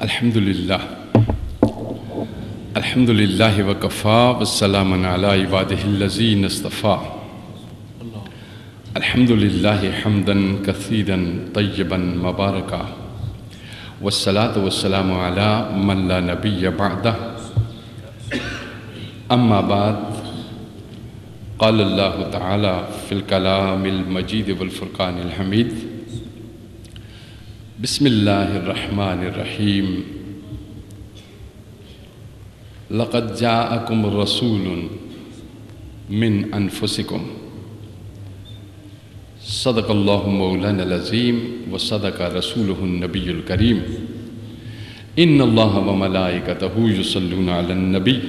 الحمدللہ وکفا والسلام علی عبادہ الذین اصطفیٰ الحمدللہ حمدا کثیرا طیبا مبارکا والصلاة والسلام علی من لا نبی بعدہ اما بعد قال اللہ تعالی فی الکلام المجید والفرقان الحمید بسم اللہ الرحمن الرحیم لقد جاءکم رسول من انفسکم صدق اللہ مولانا العظیم وصدق رسولہ النبی الکریم ان اللہ وملائکتہ یصلون علی النبی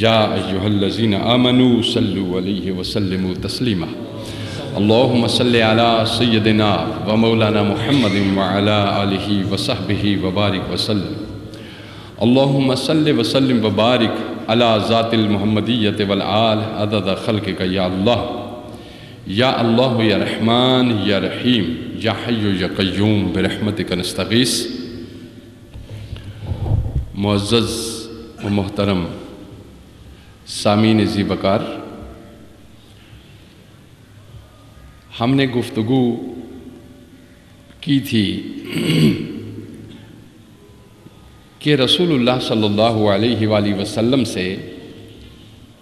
یا ایہا الذین آمنوا صلوا علیہ وسلموا تسلیما اللہم صلی علی سیدنا و مولانا محمد وعلی آلہ وصحبہ وبارک وسلم اللہم صلی وسلم وبارک علی ذات المحمدیت والآل عدد خلقک یا اللہ یا رحمان یا رحیم یا حی یا قیوم برحمتک نستغیث۔ معزز و محترم سامعین ذی وقار، ہم نے گفتگو کی تھی کہ رسول اللہ صلی اللہ علیہ وآلہ وسلم سے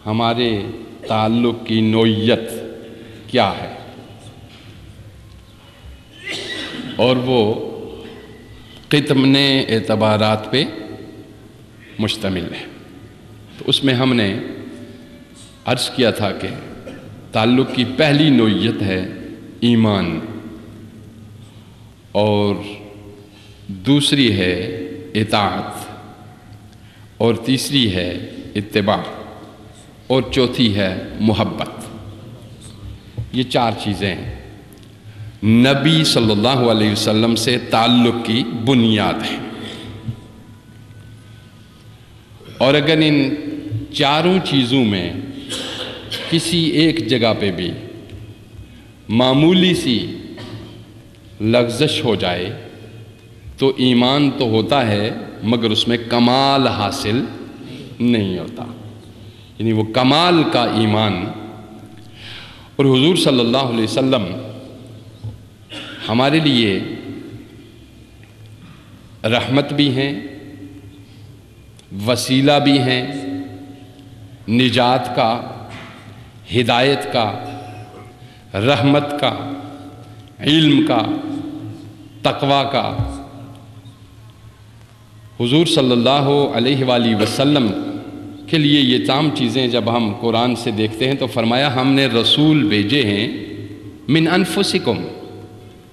ہمارے تعلق کی نوعیت کیا ہے، اور وہ کتنے اعتبارات پہ مشتمل ہے۔ تو اس میں ہم نے عرض کیا تھا کہ تعلق کی پہلی نوعیت ہے ایمان، اور دوسری ہے اطاعت، اور تیسری ہے اتباع، اور چوتھی ہے محبت۔ یہ چار چیزیں نبی صلی اللہ علیہ وسلم سے تعلق کی بنیاد ہیں، اور اگر ان چاروں چیزوں میں کسی ایک جگہ پہ بھی معمولی سی لغزش ہو جائے تو ایمان تو ہوتا ہے مگر اس میں کمال حاصل نہیں ہوتا، یعنی وہ کمال کا ایمان۔ اور حضور صلی اللہ علیہ وسلم ہمارے لیے رحمت بھی ہیں، وسیلہ بھی ہیں، نجات کا، ہدایت کا، رحمت کا، علم کا، تقوی کا۔ حضور صلی اللہ علیہ وآلہ وسلم کے لیے یہ تمام چیزیں جب ہم قرآن سے دیکھتے ہیں تو فرمایا ہم نے رسول بھیجے ہیں من انفسکم،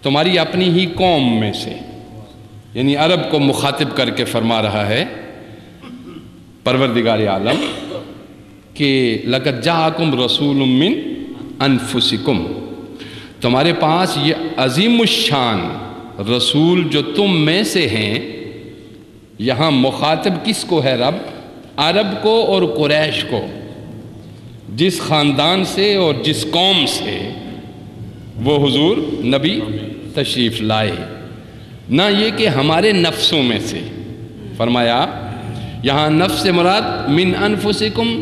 تمہاری اپنی ہی قوم میں سے، یعنی عرب کو مخاطب کر کے فرما رہا ہے پروردگار عالم کہ لقد جاءکم رسول من انفسکم، تمہارے پاس یہ عظیم الشان رسول جو تم میں سے ہیں۔ یہاں مخاطب کس کو ہے؟ رب، عرب کو اور قریش کو، جس خاندان سے اور جس قوم سے وہ حضور نبی تشریف لائے، نہ یہ کہ ہمارے نفسوں میں سے۔ فرمایا یہاں نفس سے مراد من انفسکم،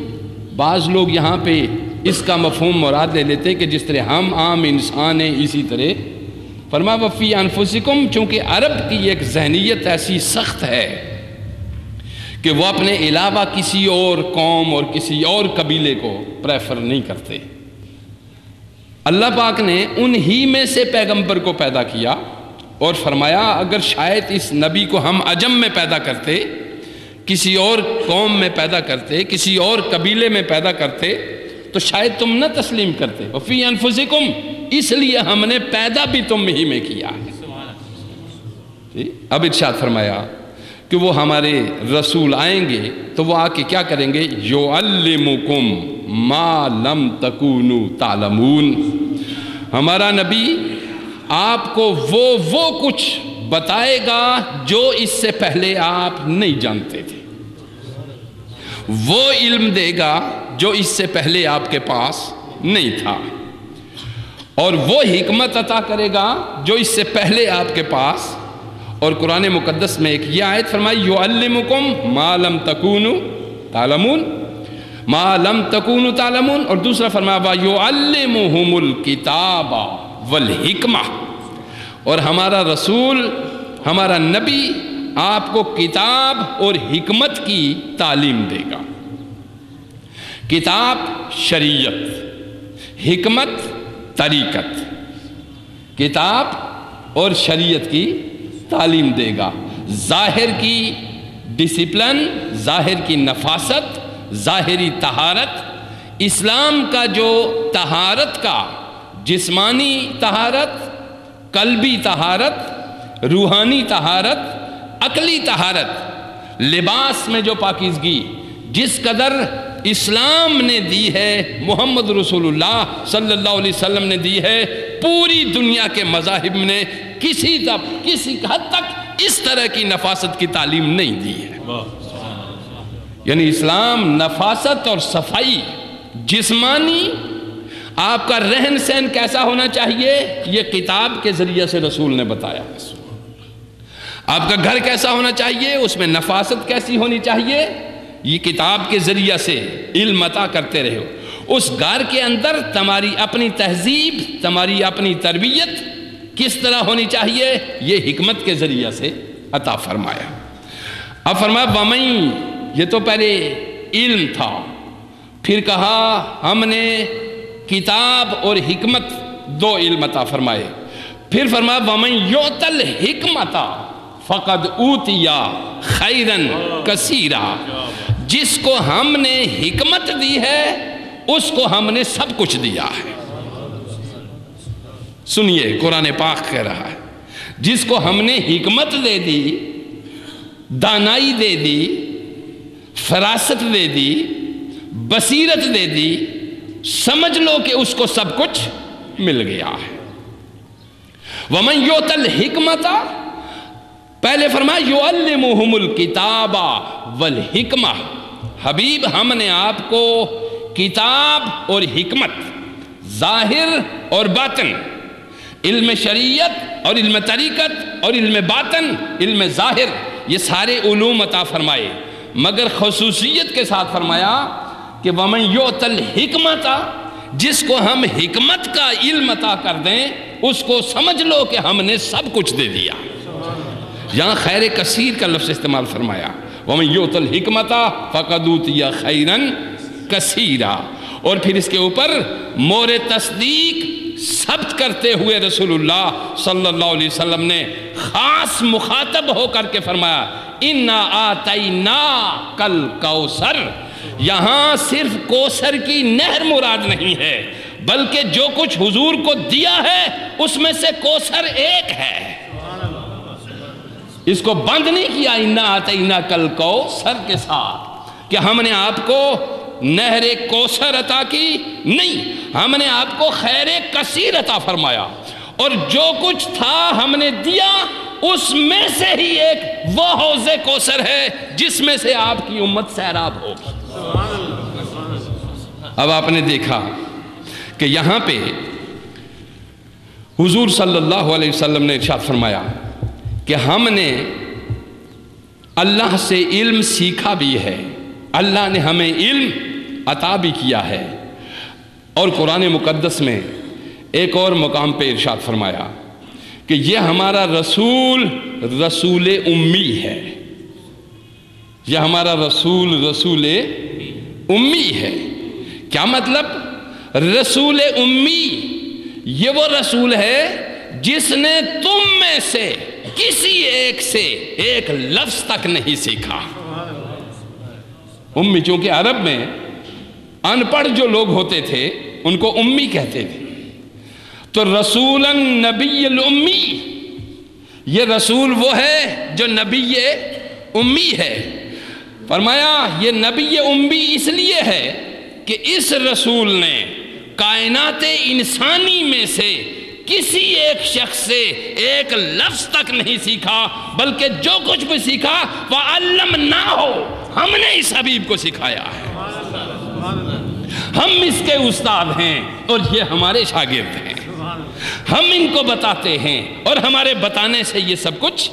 بعض لوگ یہاں پہ اس کا مفہوم مراد لے لیتے کہ جس طرح ہم عام انسان ہیں اسی طرح۔ فرمایا وفی انفسکم، چونکہ عرب کی ایک ذہنیت ایسی سخت ہے کہ وہ اپنے علاوہ کسی اور قوم اور کسی اور قبیلے کو پریفر نہیں کرتے۔ اللہ پاک نے انہی میں سے پیغمبر کو پیدا کیا، اور فرمایا اگر شاید اس نبی کو ہم عجم میں پیدا کرتے، کسی اور قوم میں پیدا کرتے، کسی اور قبیلے میں پیدا کرتے تو شاید تم نہ تسلیم کرتے۔ وفی انفسکم، اس لیے ہم نے پیدا بھی تم ہی میں کیا ہے۔ اب ارشاد فرمایا کہ وہ ہمارے رسول آئیں گے تو وہ آ کے کیا کریں گے؟ یعلمکم ما لم تکونوا تعلمون، ہمارا نبی آپ کو وہ کچھ بتائے گا جو اس سے پہلے آپ نہیں جانتے تھے، وہ علم دے گا جو اس سے پہلے آپ کے پاس نہیں تھا، اور وہ حکمت عطا کرے گا جو اس سے پہلے آپ کے پاس اور قرآن مقدس میں ایک یہ آیت فرمائی یعلمکم ما لم تکونوا تعلمون، ما لم تکونوا تعلمون، اور دوسرا فرمایا وَيُعَلِّمُهُمُ الْكِتَابَ وَالْحِکْمَةَ، اور ہمارا رسول، ہمارا نبی آپ کو کتاب اور حکمت کی تعلیم دے گا۔ کتاب شریعت، حکمت طریقت، کتاب اور شریعت کی تعلیم دے گا، ظاہر کی ڈسپلن، ظاہر کی نفاست، ظاہری طہارت، اسلام کا جو طہارت کا جسمانی طہارت، قلبی طہارت، روحانی طہارت، عقلی طہارت، لباس میں جو پاکیزگی جس قدر اسلام نے دی ہے، محمد رسول اللہ صلی اللہ علیہ وسلم نے دی ہے، پوری دنیا کے مذاہب نے کسی حد تک اس طرح کی نفاست کی تعلیم نہیں دی ہے۔ یعنی اسلام نفاست اور صفائی، جسمانی آپ کا رہن سہن کیسا ہونا چاہیے یہ کتاب کے ذریعے سے رسول نے بتایا۔ آپ کا گھر کیسا ہونا چاہیے، اس میں نفاست کیسی ہونی چاہیے، یہ کتاب کے ذریعے سے علم عطا کرتے رہے ہو۔ اس گھر کے اندر تمہاری اپنی تہذیب، تمہاری اپنی تربیت کس طرح ہونی چاہیے، یہ حکمت کے ذریعے سے عطا فرمایا۔ اب فرمایا وَمَن، یہ تو پہلے علم تھا، پھر کہا ہم نے کتاب اور حکمت دو علم عطا فرمائے، پھر فرمایا وَمَن یُؤْتَ الْحِکْمَةَ فَقَدْ أُوتِیَ خَیْرًا کَثِیرًا، جس کو ہم نے حکمت دی ہے اس کو ہم نے سب کچھ دیا ہے۔ سنیے قرآن پاک کہہ رہا ہے، جس کو ہم نے حکمت دے دی، دانائی دے دی، فراست دے دی، بصیرت دے دی، سمجھ لو کہ اس کو سب کچھ مل گیا ہے۔ وَمَن یُؤْتَ الْحِکْمَةَ، پہلے فرمایا یعلمہم الکتاب والحکمہ، حبیب ہم نے آپ کو کتاب اور حکمت، ظاہر اور باطن، علم شریعت اور علم طریقت اور علم باطن، علم ظاہر، یہ سارے علوم عطا فرمائے، مگر خصوصیت کے ساتھ فرمایا کہ وَمَن یُؤْتَ الْحِکْمَةَ، جس کو ہم حکمت کا علم عطا کر دیں اس کو سمجھ لو کہ ہم نے سب کچھ دے دیا۔ یہاں خیر کثیر کا لفظ استعمال فرمایا، وَمَن یُؤْتَ الْحِکْمَةَ فَقَدْ أُوتِیَ خَیْرًا کَثِیرًا، اور پھر اس کے اوپر مور تصدیق ثبت کرتے ہوئے رسول اللہ صلی اللہ علیہ وسلم نے خاص مخاطب ہو کر کے فرمایا اِنَّا آتَيْنَاكَ الْكَوْثَرَ، یہاں صرف کوثر کی نہر مراد نہیں ہے، بلکہ جو کچھ حضور کو دیا ہے اس میں سے کوثر ایک ہے۔ اس کو بند نہیں کیا اِنَّا آتَيْنَاكَ الْكَوْثَرَ کے ساتھ کہ ہم نے آپ کو نہر کوثر عطا کی، نہیں، ہم نے آپ کو خیر کثیر عطا فرمایا، اور جو کچھ تھا ہم نے دیا اس میں سے ہی ایک وہ حوض کوثر ہے جس میں سے آپ کی امت سیراب ہوگی۔ اب آپ نے دیکھا کہ یہاں پہ حضور صلی اللہ علیہ وسلم نے ارشاد فرمایا کہ ہم نے اللہ سے علم سیکھا بھی ہے، اللہ نے ہمیں علم عطا بھی کیا ہے، اور قرآن مقدس میں ایک اور مقام پہ ارشاد فرمایا کہ یہ ہمارا رسول رسول امی ہے، یہ ہمارا رسول رسول امی ہے۔ کیا مطلب؟ رسول امی یہ وہ رسول ہے جس نے تم میں سے کسی ایک سے ایک لفظ تک نہیں سیکھا۔ امی، چونکہ عرب میں ان پڑھ جو لوگ ہوتے تھے ان کو امی کہتے تھے، تو رسول نبی الامی، یہ رسول وہ ہے جو نبی امی ہے۔ فرمایا یہ نبی امی اس لیے ہے کہ اس رسول نے کائنات انسانی میں سے کسی ایک شخص سے ایک لفظ تک نہیں سیکھا، بلکہ جو کچھ بھی سیکھا وَعَلَّمْنَاهُ، ہم نے اس حبیب کو سکھایا ہے، ہم اس کے استاد ہیں اور یہ ہمارے شاگرد ہیں، ہم ان کو بتاتے ہیں اور ہمارے بتانے سے یہ سب کچھ